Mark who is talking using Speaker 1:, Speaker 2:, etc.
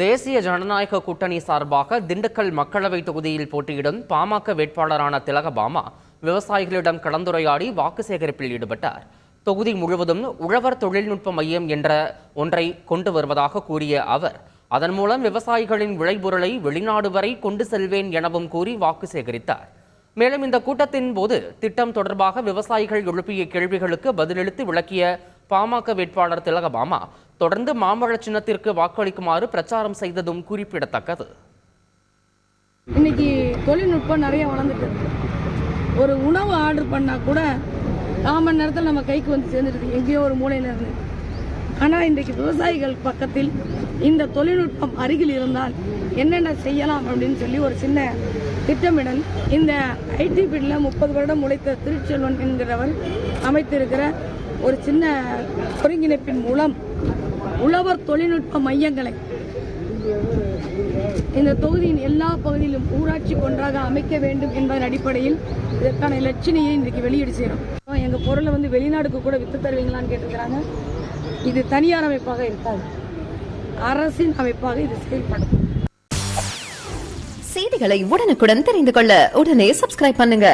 Speaker 1: தேசிய ஜனநாயக கூட்டணி சார்பாக திண்டுக்கல் மக்களவை தொகுதியில் போட்டியிடும் பாமக வேட்பாளரான திலகபாமா விவசாயிகளிடம் கலந்துரையாடி வாக்கு சேகரிப்பில் ஈடுபட்டார். தொகுதி முழுவதும் உழவர் தொழில்நுட்ப மையம் என்ற ஒன்றை கொண்டு வருவதாக கூறிய அவர், அதன் மூலம் விவசாயிகளின் விளைபொருளை வெளிநாடு வரை கொண்டு செல்வேன் எனவும் கூறி வாக்கு சேகரித்தார். மேலும் இந்த கூட்டத்தின் போது திட்டம் தொடர்பாக விவசாயிகள் எழுப்பிய கேள்விகளுக்கு பதிலளித்து விளக்கிய பாமக வேட்பாளர் திலகபாமா தொடர்ந்து மாம்பழ சின்னத்திற்கு வாக்களிக்குமாறு பிரச்சாரம் செய்ததும் குறிப்பிடத்தக்கது.
Speaker 2: இன்னைக்கு தொழில்நுட்பம் நிறைய வளர்ந்துட்டு, ஒரு உணவு ஆர்டர் பண்ணா கூட 4 மணி நேரத்தில் நம்ம கைக்கு வந்து சேர்ந்துருக்கு, எங்கேயோ ஒரு மூலையில இருந்து. ஆனால் இன்றைக்கு விவசாயிகள் பக்கத்தில் இந்த தொழில்நுட்பம் அருகில் இருந்தால் என்னென்ன செய்யலாம் அப்படின்னு சொல்லி ஒரு சின்ன திட்டமிடல் இந்த ஐடி பீல்டில் 30 வருடம் உழைத்த திருச்செல்வன் என்கிறவர் அமைத்திருக்கிற ஒரு சின்ன ஒருங்கிணைப்பின் மூலம் உழவர் தொழில்நுட்ப மையங்களை இந்த தொகுதியின் எல்லா பகுதியிலும் ஊராட்சி ஒன்றாக அமைக்க வேண்டும் என்பதன் அடிப்படையில் இதற்கான இலட்சணையை இன்றைக்கு வெளியீடு செய்யறோம். எங்க பொருளை வந்து வெளிநாடுக்கு கூட வித்து தருவீங்களான்னு கேட்டிருக்கிறாங்க. இது தனியார் அமைப்பாக இருக்காது, அரசின் அமைப்பாக இது செயல்படும்.
Speaker 3: செய்திகளை உடனுக்குடன் தெரிந்து கொள்ள உடனே சப்ஸ்கிரைப் பண்ணுங்க.